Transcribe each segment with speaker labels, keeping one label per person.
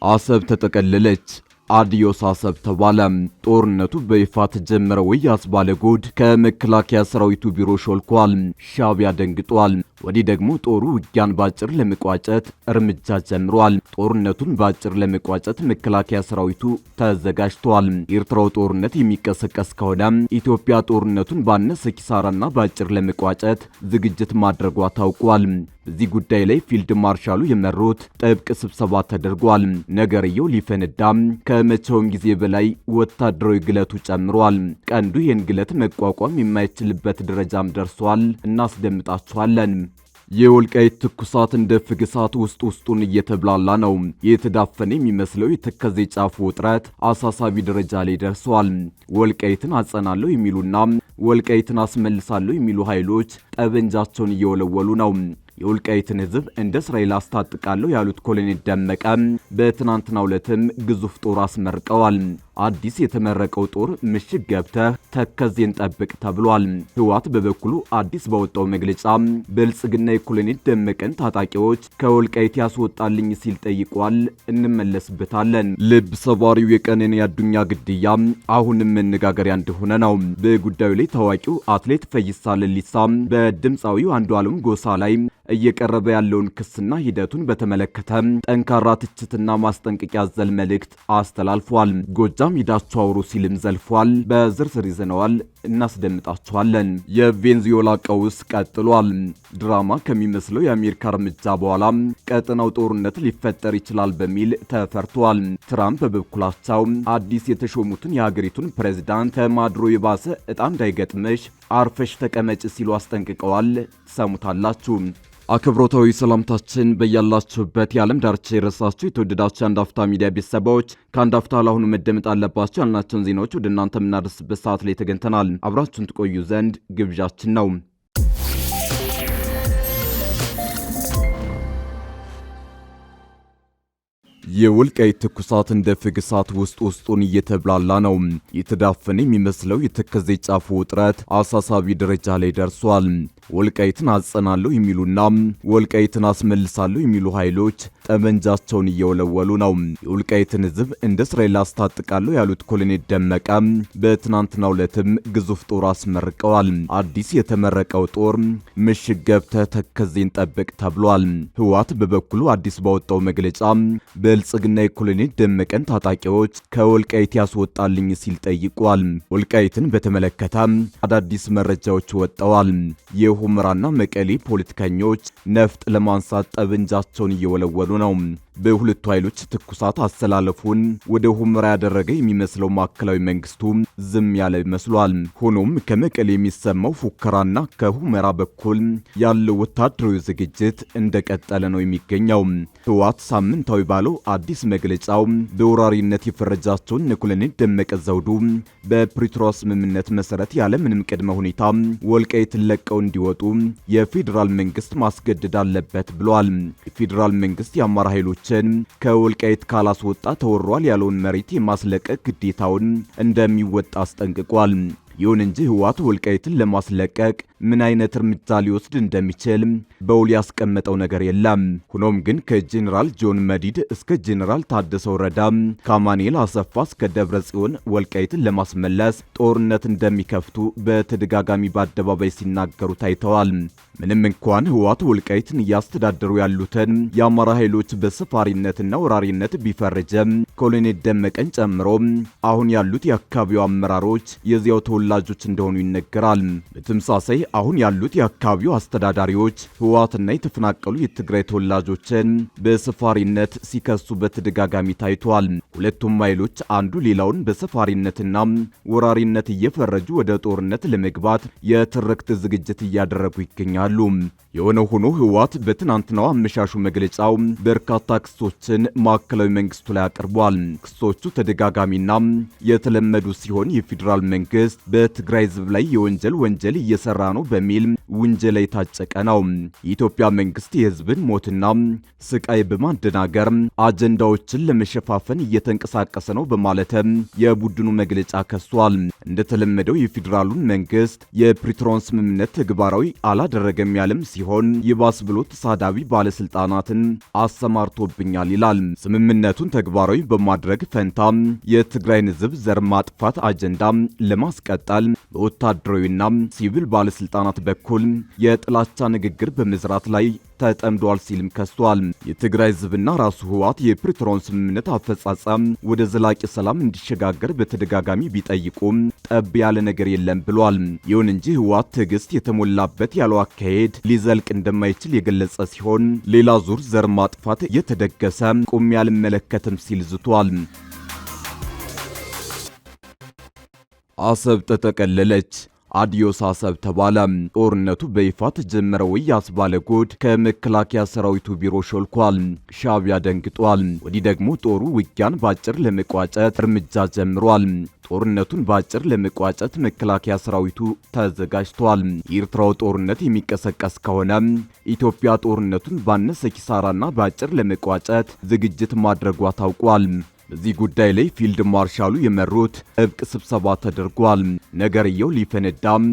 Speaker 1: አሰብ ተጠቀለለች። አዲዮስ አሰብ ተባለ። ጦርነቱ በይፋ ተጀመረ ወይ ያስባለ ጉድ ከመከላከያ ሰራዊቱ ቢሮ ሾልኳል። ሻዕቢያ ደንግጧል። ወዲህ ደግሞ ጦሩ ውጊያን ባጭር ለመቋጨት እርምጃ ጀምሯል። ጦርነቱን ባጭር ለመቋጨት መከላከያ ሰራዊቱ ተዘጋጅቷል። የኤርትራው ጦርነት የሚቀሰቀስ ከሆነ ኢትዮጵያ ጦርነቱን ባነሰ ኪሳራና ባጭር ለመቋጨት ዝግጅት ማድረጓ ታውቋል። በዚህ ጉዳይ ላይ ፊልድ ማርሻሉ የመሩት ጥብቅ ስብሰባ ተደርጓል። ነገርየው ሊፈነዳ ከመቼውም ጊዜ በላይ ወታደራዊ ግለቱ ጨምሯል። ቀንዱ ይህን ግለት መቋቋም የማይችልበት ደረጃም ደርሷል። እናስደምጣችኋለን። የወልቃይት ትኩሳት እንደ ፍግሳት ውስጡን እየተብላላ ነው። የተዳፈነ የሚመስለው የተከዜ ጫፉ ውጥረት አሳሳቢ ደረጃ ላይ ደርሷል። ወልቃይትን አጸናለሁ የሚሉና ወልቃይትን አስመልሳለሁ የሚሉ ኃይሎች ጠበንጃቸውን እየወለወሉ ነው። የወልቃይትን ሕዝብ እንደ እስራኤል አስታጥቃለሁ ያሉት ኮሎኔል ደመቀ በትናንትናው ዕለትም ግዙፍ ጦር አስመርቀዋል። አዲስ የተመረቀው ጦር ምሽግ ገብተህ ተከዜን ጠብቅ ተብሏል። ህወሓት በበኩሉ አዲስ ባወጣው መግለጫ ብልጽግና የኮሎኔል ደመቀን ታጣቂዎች ከወልቃይት ያስወጣልኝ ሲል ጠይቋል። እንመለስበታለን። ልብ ሰባሪው የቀነኒ አዱኛ ግድያ አሁንም መነጋገሪያ እንደሆነ ነው። በጉዳዩ ላይ ታዋቂው አትሌት ፈይሳ ለሊሳ በድምፃዊው አንዱዓለም ጎሳ ላይ እየቀረበ ያለውን ክስና ሂደቱን በተመለከተ ጠንካራ ትችትና ማስጠንቀቂያ ዘል መልእክት አስተላልፏል። ጎጃም ሂዳችሁ አውሩ ሲልም ዘልፏል። በዝርዝር ይዘነዋል፣ እናስደምጣችኋለን። የቬንዙዌላ ቀውስ ቀጥሏል። ድራማ ከሚመስለው የአሜሪካ እርምጃ በኋላ ቀጠናው ጦርነት ሊፈጠር ይችላል በሚል ተፈርቷል። ትራምፕ በበኩላቸው አዲስ የተሾሙትን የሀገሪቱን ፕሬዝዳንት ከማድሮ የባሰ ዕጣ እንዳይገጥምሽ አርፈሽ ተቀመጭ ሲሉ አስጠንቅቀዋል። ሰሙታላችሁ። አክብሮታዊ ሰላምታችን በያላችሁበት የዓለም ዳርቻ የረሳችሁ የተወደዳችሁ የአንድ አፍታ ሚዲያ ቤተሰቦች ከአንድ አፍታ ለአሁኑ መደመጥ አለባቸው ያልናቸውን ዜናዎች ወደ እናንተ የምናደርስበት ሰዓት ላይ ተገኝተናል። አብራችሁን ትቆዩ ዘንድ ግብዣችን ነው። የወልቃይት ትኩሳት እንደ ፍግሳት ውስጡን እየተብላላ ነው። የተዳፈነ የሚመስለው የተከዜ ጫፉ ውጥረት አሳሳቢ ደረጃ ላይ ደርሷል። ወልቃይትን አጸናለሁ የሚሉና ወልቃይትን አስመልሳለሁ የሚሉ ኃይሎች ጠመንጃቸውን እየወለወሉ ነው። የወልቃይትን ሕዝብ እንደ እስራኤል አስታጥቃለሁ ያሉት ኮሎኔል ደመቀ በትናንትናው ዕለትም ግዙፍ ጦር አስመርቀዋል። አዲስ የተመረቀው ጦር ምሽግ ገብተህ ተከዜን ጠብቅ ተብሏል። ህወሓት በበኩሉ አዲስ ባወጣው መግለጫ ብልጽግና የኮሎኔል ደመቀን ታጣቂዎች ከወልቃይት ያስወጣልኝ ሲል ጠይቋል። ወልቃይትን በተመለከተ አዳዲስ መረጃዎች ወጥተዋል። የሁመራና መቀሌ ፖለቲከኞች ነፍጥ ለማንሳት ጠበንጃቸውን እየወለወሉ ነው። በሁለቱ ኃይሎች ትኩሳት አሰላለፉን ወደ ሁመራ ያደረገ የሚመስለው ማዕከላዊ መንግስቱ ዝም ያለ ይመስሏል። ሆኖም ከመቀሌ የሚሰማው ፉከራና ከሁመራ በኩል ያለው ወታደራዊ ዝግጅት እንደቀጠለ ነው የሚገኘው። ህወሓት ሳምንታዊ ባለው አዲስ መግለጫው በወራሪነት የፈረጃቸውን ኮሎኔል ደመቀ ዘውዱ በፕሪቶሪያ ስምምነት መሰረት ያለምንም ቅድመ ሁኔታ ወልቃይትን ለቀው እንዲወጡ የፌዴራል መንግስት ማስገደድ አለበት ብሏል። የፌዴራል መንግስት የአማራ ኃይሎች ከወልቃይት ካላስወጣ ተወሯል ያለውን መሬት የማስለቀቅ ግዴታውን እንደሚወጣ አስጠንቅቋል። ይሁን እንጂ ህወሓት ወልቃይትን ለማስለቀቅ ምን አይነት እርምጃ ሊወስድ እንደሚችል በውል ያስቀመጠው ነገር የለም። ሆኖም ግን ከጄኔራል ጆን መዲድ እስከ ጄኔራል ታደሰ ወረዳ ከአማኑኤል አሰፋ እስከ ደብረ ጽዮን ወልቃይትን ለማስመለስ ጦርነት እንደሚከፍቱ በተደጋጋሚ በአደባባይ ሲናገሩ ታይተዋል። ምንም እንኳን ህወሓት ወልቃይትን እያስተዳደሩ ያሉትን የአማራ ኃይሎች በሰፋሪነትና ወራሪነት ቢፈርጀም ኮሎኔል ደመቀን ጨምሮ አሁን ያሉት የአካባቢው አመራሮች የዚያው ተወላጆች እንደሆኑ ይነገራል። በተመሳሳይ አሁን ያሉት የአካባቢው አስተዳዳሪዎች ህወሓትና የተፈናቀሉ የትግራይ ተወላጆችን በሰፋሪነት ሲከሱ በተደጋጋሚ ታይቷል። ሁለቱም ኃይሎች አንዱ ሌላውን በሰፋሪነትና ወራሪነት እየፈረጁ ወደ ጦርነት ለመግባት የትርክት ዝግጅት እያደረጉ ይገኛሉ። የሆነ ሆኖ ህወሓት በትናንትናው አመሻሹ መግለጫው በርካታ ክሶችን ማዕከላዊ መንግስቱ ላይ አቅርቧል። ክሶቹ ተደጋጋሚና የተለመዱ ሲሆን የፌዴራል መንግስት በትግራይ ህዝብ ላይ የወንጀል እየሰራ ነው ነው በሚል ውንጀላ የታጨቀ ነው። የኢትዮጵያ መንግስት የህዝብን ሞትና ስቃይ በማደናገር አጀንዳዎችን ለመሸፋፈን እየተንቀሳቀሰ ነው በማለት የቡድኑ መግለጫ ከሷል። እንደተለመደው የፌዴራሉን መንግስት የፕሪቶሪያን ስምምነት ተግባራዊ አላደረገም ያለም ሲሆን ይባስ ብሎ ተሳዳቢ ባለስልጣናትን አሰማርቶብኛል ይላል። ስምምነቱን ተግባራዊ በማድረግ ፈንታ የትግራይን ህዝብ ዘር ማጥፋት አጀንዳ ለማስቀጠል በወታደራዊና ሲቪል ባለስልጣናት በኩል የጥላቻ ንግግር በመዝራት ላይ ተጠምዷል ሲልም ከሷል። የትግራይ ህዝብና ራሱ ህወሓት የፕሪቶሪያን ስምምነት አፈጻጸም ወደ ዘላቂ ሰላም እንዲሸጋገር በተደጋጋሚ ቢጠይቁም ጠብ ያለ ነገር የለም ብሏል። ይሁን እንጂ ህወሓት ትዕግስት የተሞላበት ያለው አካሄድ ሊዘልቅ እንደማይችል የገለጸ ሲሆን ሌላ ዙር ዘር ማጥፋት እየተደገሰ ቁም ያልመለከትም ሲል ዝቷል። አሰብ ተጠቀለለች። አዲዮስ አሰብ ተባለ። ጦርነቱ በይፋ ተጀመረ ወይ ያስባለ ጉድ ከመከላከያ ሰራዊቱ ቢሮ ሾልኳል። ሻዕቢያ ደንግጧል። ወዲህ ደግሞ ጦሩ ውጊያን ባጭር ለመቋጨት እርምጃ ጀምሯል። ጦርነቱን ባጭር ለመቋጨት መከላከያ ሰራዊቱ ተዘጋጅቷል። የኤርትራው ጦርነት የሚቀሰቀስ ከሆነ ኢትዮጵያ ጦርነቱን ባነሰ ኪሳራና ባጭር ለመቋጨት ዝግጅት ማድረጓ ታውቋል። በዚህ ጉዳይ ላይ ፊልድ ማርሻሉ የመሩት ጥብቅ ስብሰባ ተደርጓል። ነገርየው ሊፈነዳም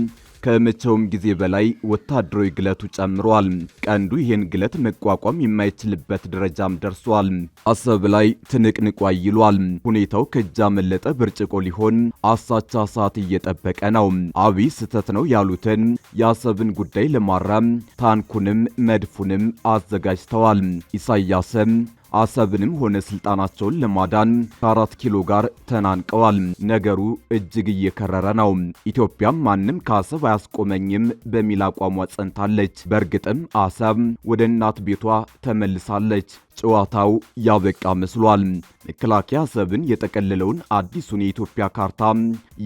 Speaker 1: ከመቼውም ጊዜ በላይ ወታደራዊ ግለቱ ጨምሯል። ቀንዱ ይህን ግለት መቋቋም የማይችልበት ደረጃም ደርሷል። አሰብ ላይ ትንቅንቋ ይሏል። ሁኔታው ከእጅ ያመለጠ ብርጭቆ ሊሆን አሳቻ ሰዓት እየጠበቀ ነው። አብይ ስህተት ነው ያሉትን የአሰብን ጉዳይ ለማረም ታንኩንም መድፉንም አዘጋጅተዋል። ኢሳያስም አሰብንም ሆነ ስልጣናቸውን ለማዳን ከ4 ኪሎ ጋር ተናንቀዋል። ነገሩ እጅግ እየከረረ ነው። ኢትዮጵያም ማንም ከአሰብ አያስቆመኝም በሚል አቋሟ ጸንታለች። በእርግጥም አሰብ ወደ እናት ቤቷ ተመልሳለች። ጨዋታው ያበቃ መስሏል። መከላከያ አሰብን የጠቀለለውን አዲሱን የኢትዮጵያ ካርታ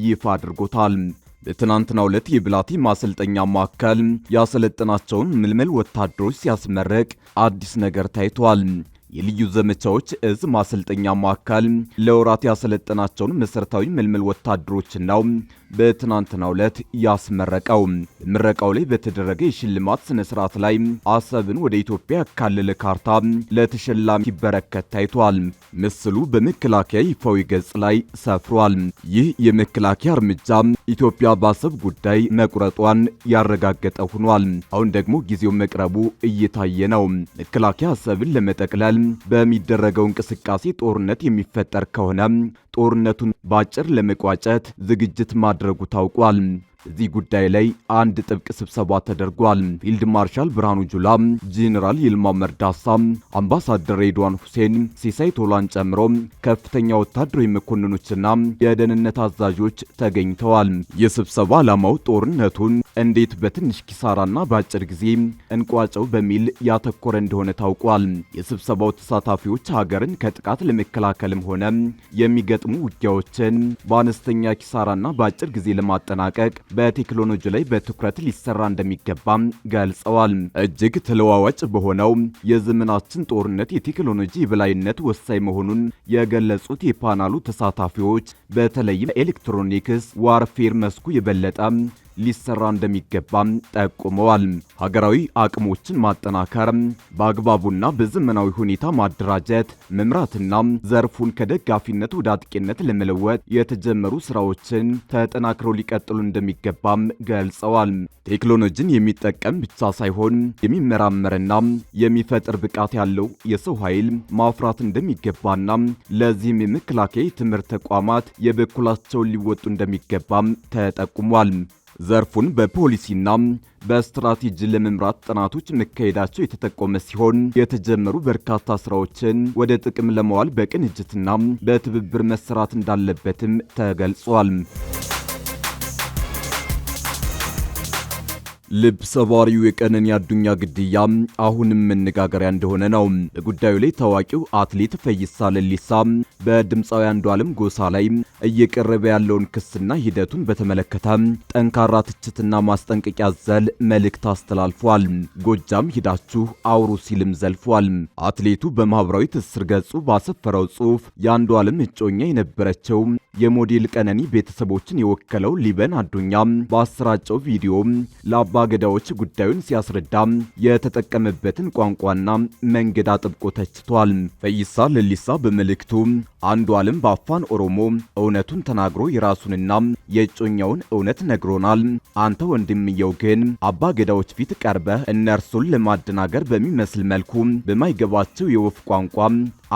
Speaker 1: ይፋ አድርጎታል። በትናንትናው ዕለት የብላቴ ማሰልጠኛ ማዕከል ያሰለጠናቸውን ምልምል ወታደሮች ሲያስመረቅ አዲስ ነገር ታይቷል። የልዩ ዘመቻዎች እዝ ማሰልጠኛ ማዕከል ለወራት ያሰለጠናቸውን መሰረታዊ ምልምል ወታደሮችን ነው በትናንትናው ዕለት ያስመረቀው። በምረቃው ላይ በተደረገ የሽልማት ስነ ስርዓት ላይ አሰብን ወደ ኢትዮጵያ ያካለለ ካርታ ለተሸላሚ ሲበረከት ታይቷል። ምስሉ በመከላከያ ይፋዊ ገጽ ላይ ሰፍሯል። ይህ የመከላከያ እርምጃ ኢትዮጵያ በአሰብ ጉዳይ መቁረጧን ያረጋገጠ ሆኗል። አሁን ደግሞ ጊዜው መቅረቡ እየታየ ነው። መከላከያ አሰብን ለመጠቅለል በሚደረገው እንቅስቃሴ ጦርነት የሚፈጠር ከሆነ ጦርነቱን ባጭር ለመቋጨት ዝግጅት ማድረጉ ታውቋል። እዚህ ጉዳይ ላይ አንድ ጥብቅ ስብሰባ ተደርጓል። ፊልድ ማርሻል ብርሃኑ ጁላ፣ ጄኔራል ይልማ መርዳሳ፣ አምባሳደር ሬድዋን ሁሴን፣ ሲሳይ ቶላን ጨምሮ ከፍተኛ ወታደራዊ መኮንኖችና የደህንነት አዛዦች ተገኝተዋል። የስብሰባ ዓላማው ጦርነቱን እንዴት በትንሽ ኪሳራና በአጭር ጊዜ እንቋጨው በሚል ያተኮረ እንደሆነ ታውቋል። የስብሰባው ተሳታፊዎች ሀገርን ከጥቃት ለመከላከልም ሆነ የሚገጥሙ ውጊያዎችን በአነስተኛ ኪሳራና በአጭር ጊዜ ለማጠናቀቅ በቴክኖሎጂ ላይ በትኩረት ሊሰራ እንደሚገባም ገልጸዋል። እጅግ ተለዋዋጭ በሆነው የዘመናችን ጦርነት የቴክኖሎጂ የበላይነት ወሳኝ መሆኑን የገለጹት የፓናሉ ተሳታፊዎች በተለይም ኤሌክትሮኒክስ ዋርፌር መስኩ የበለጠ ሊሰራ እንደሚገባም ጠቁመዋል። ሀገራዊ አቅሞችን ማጠናከር፣ በአግባቡና በዘመናዊ ሁኔታ ማደራጀት፣ መምራትና ዘርፉን ከደጋፊነት ወደ አጥቂነት ለመለወጥ የተጀመሩ ስራዎችን ተጠናክረው ሊቀጥሉ እንደሚገባም ገልጸዋል። ቴክኖሎጂን የሚጠቀም ብቻ ሳይሆን የሚመራመርና የሚፈጥር ብቃት ያለው የሰው ኃይል ማፍራት እንደሚገባና ለዚህም የመከላከያ ትምህርት ተቋማት የበኩላቸውን ሊወጡ እንደሚገባም ተጠቁሟል። ዘርፉን በፖሊሲና በስትራቴጂ ለመምራት ጥናቶች መካሄዳቸው የተጠቆመ ሲሆን የተጀመሩ በርካታ ስራዎችን ወደ ጥቅም ለማዋል በቅንጅትና በትብብር መሰራት እንዳለበትም ተገልጿል። ልብ ሰባሪው የቀነኒ አዱኛ ግድያ አሁንም መነጋገሪያ እንደሆነ ነው። በጉዳዩ ላይ ታዋቂው አትሌት ፈይሳ ለሊሳ በድምፃዊ አንዱዓለም ጎሳ ላይ እየቀረበ ያለውን ክስና ሂደቱን በተመለከተ ጠንካራ ትችትና ማስጠንቀቂያ ዘል መልእክት አስተላልፏል። ጎጃም ሂዳችሁ አውሩ ሲልም ዘልፏል። አትሌቱ በማህበራዊ ትስስር ገጹ ባሰፈረው ጽሑፍ የአንዱዓለም እጮኛ የነበረችው የሞዴል ቀነኒ ቤተሰቦችን የወከለው ሊበን አዱኛ በአሰራጨው ቪዲዮ ለአባ ገዳዎች ጉዳዩን ሲያስረዳ የተጠቀመበትን ቋንቋና መንገድ አጥብቆ ተችቷል። ፈይሳ ለሊሳ በመልእክቱ አንዱዓለም በአፋን ኦሮሞ እውነቱን ተናግሮ የራሱንና የእጮኛውን እውነት ነግሮናል። አንተ ወንድምየው ግን አባ ገዳዎች ፊት ቀርበህ እነርሱን ለማደናገር በሚመስል መልኩ በማይገባቸው የወፍ ቋንቋ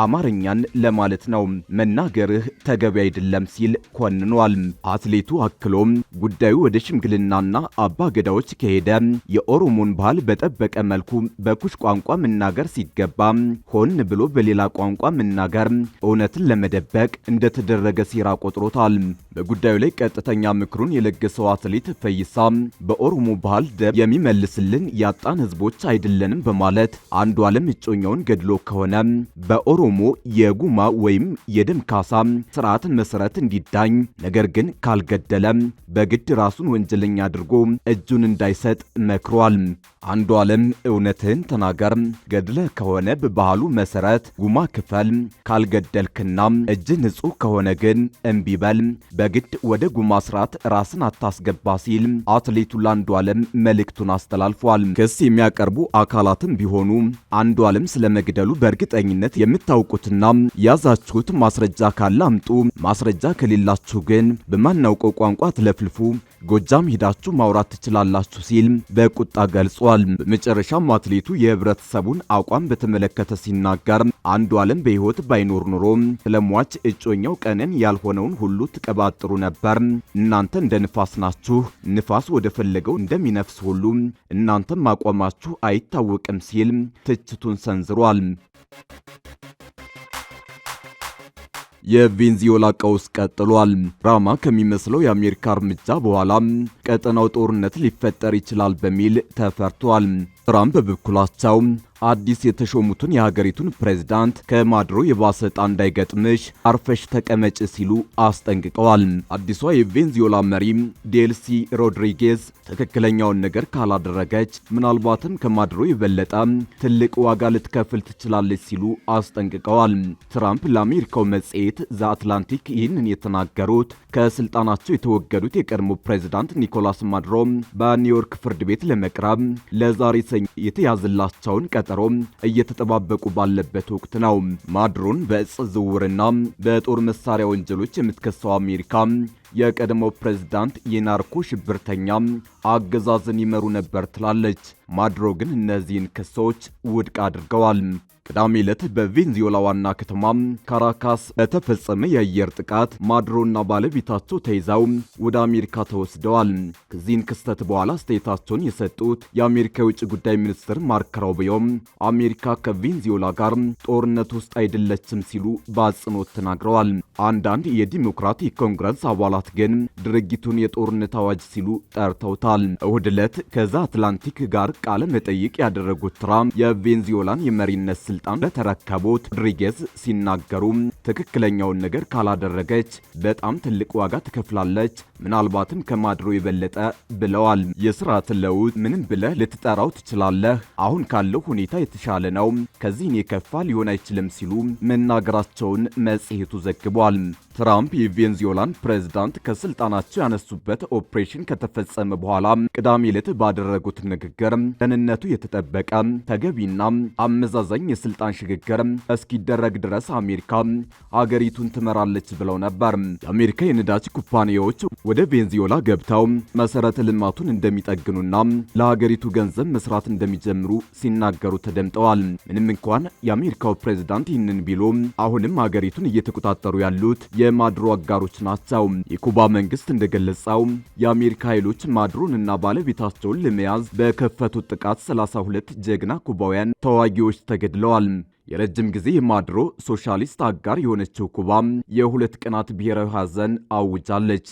Speaker 1: አማርኛን ለማለት ነው መናገርህ ተገቢ አይደለም ሲል ኮንኗል። አትሌቱ አክሎም ጉዳዩ ወደ ሽምግልናና አባ ገዳዎች ከሄደ የኦሮሞን ባህል በጠበቀ መልኩ በኩሽ ቋንቋ መናገር ሲገባ ሆን ብሎ በሌላ ቋንቋ መናገር እውነትን ለመደበቅ እንደተደረገ ሴራ ቆጥሮታል። በጉዳዩ ላይ ቀጥተኛ ምክሩን የለገሰው አትሌት ፈይሳ በኦሮሞ ባህል ደም የሚመልስልን ያጣን ህዝቦች አይደለንም በማለት አንዱዓለም እጮኛውን ገድሎ ከሆነ በኦሮሞ የጉማ ወይም የደም ካሳ ስርዓትን መሰረት እንዲዳኝ፣ ነገር ግን ካልገደለ በግድ ራሱን ወንጀለኛ አድርጎ እጁን እንዳይሰጥ መክሯል። አንዱዓለም እውነትህን ተናገር፣ ገድለህ ከሆነ በባህሉ መሰረት ጉማ ክፈል፣ ካልገደልክና እጅ ንጹህ ከሆነ ግን እምቢ በል፣ በግድ ወደ ጉማ ስርዓት ራስን አታስገባ ሲል አትሌቱ ለአንዱዓለም መልእክቱን አስተላልፏል። ክስ የሚያቀርቡ አካላትም ቢሆኑ አንዱዓለም ስለመግደሉ በእርግጠኝነት የምታውቁትና ያዛችሁት ማስረጃ ካለ አምጡ፣ ማስረጃ ከሌላችሁ ግን በማናውቀው ቋንቋ ትለፍልፉ፣ ጎጃም ሂዳችሁ ማውራት ትችላላችሁ ሲል በቁጣ ገልጿል። በመጨረሻም አትሌቱ የህብረተሰቡን አቋም በተመለከተ ሲናገር አንዱዓለም በህይወት ባይኖር ኖሮ ስለሟች እጮኛው ቀነኒ ያልሆነውን ሁሉ ትቀባጥሩ ነበር። እናንተ እንደ ንፋስ ናችሁ፣ ንፋስ ወደ ፈለገው እንደሚነፍስ ሁሉ እናንተም አቋማችሁ አይታወቅም ሲል ትችቱን ሰንዝሯል። የቬንዙዌላ ቀውስ ቀጥሏል። ድራማ ከሚመስለው የአሜሪካ እርምጃ በኋላ ቀጠናው ጦርነት ሊፈጠር ይችላል በሚል ተፈርቷል። ትራምፕ በበኩላቸው አዲስ የተሾሙትን የሀገሪቱን ፕሬዝዳንት ከማድሮ የባሰ ዕጣ እንዳይገጥምሽ አርፈሽ ተቀመጭ ሲሉ አስጠንቅቀዋል። አዲሷ የቬንዙዌላ መሪ ዴልሲ ሮድሪጌዝ ትክክለኛውን ነገር ካላደረገች ምናልባትም ከማድሮ የበለጠ ትልቅ ዋጋ ልትከፍል ትችላለች ሲሉ አስጠንቅቀዋል። ትራምፕ ለአሜሪካው መጽሔት ዘ አትላንቲክ ይህንን የተናገሩት ከስልጣናቸው የተወገዱት የቀድሞ ፕሬዝዳንት ኒኮላስ ማዱሮ በኒውዮርክ ፍርድ ቤት ለመቅረብ ለዛሬ ሰኞ የተያዘላቸውን ቀጠሮ እየተጠባበቁ ባለበት ወቅት ነው። ማዱሮን በእጽ ዝውውርና በጦር መሳሪያ ወንጀሎች የምትከሰው አሜሪካ የቀድሞው ፕሬዝዳንት የናርኮ ሽብርተኛ አገዛዝን ይመሩ ነበር ትላለች። ማዱሮ ግን እነዚህን ክሶች ውድቅ አድርገዋል። ቅዳሜ ዕለት በቬንዙዌላ ዋና ከተማ ካራካስ በተፈጸመ የአየር ጥቃት ማዱሮና ባለቤታቸው ተይዘው ወደ አሜሪካ ተወስደዋል። ከዚህን ክስተት በኋላ አስተያየታቸውን የሰጡት የአሜሪካ የውጭ ጉዳይ ሚኒስትር ማርክ ሩቢዮ አሜሪካ ከቬንዙዌላ ጋር ጦርነት ውስጥ አይደለችም ሲሉ በአጽንኦት ተናግረዋል። አንዳንድ የዲሞክራቲክ ኮንግረስ አባላት ግን ድርጊቱን የጦርነት አዋጅ ሲሉ ጠርተውታል። እሁድ ዕለት ከዛ አትላንቲክ ጋር ቃለ መጠይቅ ያደረጉት ትራምፕ የቬንዙዌላን የመሪነት ስልጣን ለተረከቡት ሮድሪጌዝ ሲናገሩ ትክክለኛውን ነገር ካላደረገች በጣም ትልቅ ዋጋ ትከፍላለች፣ ምናልባትም ከማዱሮ የበለጠ ብለዋል። የስርዓት ለውጥ ምንም ብለህ ልትጠራው ትችላለህ፣ አሁን ካለው ሁኔታ የተሻለ ነው፣ ከዚህን የከፋ ሊሆን አይችልም ሲሉ መናገራቸውን መጽሔቱ ዘግቧል። ትራምፕ የቬንዙዌላን ፕሬዝዳንት ከስልጣናቸው ያነሱበት ኦፕሬሽን ከተፈጸመ በኋላ ቅዳሜ ዕለት ባደረጉት ንግግር ደህንነቱ የተጠበቀ ተገቢና አመዛዛኝ የስልጣን ሽግግር እስኪደረግ ድረስ አሜሪካ አገሪቱን ትመራለች ብለው ነበር። የአሜሪካ የነዳጅ ኩባንያዎች ወደ ቬንዙዌላ ገብተው መሰረተ ልማቱን እንደሚጠግኑና ለሀገሪቱ ገንዘብ መስራት እንደሚጀምሩ ሲናገሩ ተደምጠዋል። ምንም እንኳን የአሜሪካው ፕሬዝዳንት ይህንን ቢሉ አሁንም ሀገሪቱን እየተቆጣጠሩ ያሉት የማዱሮ አጋሮች ናቸው። የኩባ መንግስት እንደገለጸው የአሜሪካ ኃይሎች ማዱሮን እና ባለቤታቸውን ለመያዝ በከፈቱት ጥቃት 32 ጀግና ኩባውያን ተዋጊዎች ተገድለዋል። የረጅም ጊዜ የማዱሮ ሶሻሊስት አጋር የሆነችው ኩባ የ2 ቀናት ብሔራዊ ሐዘን አውጃለች።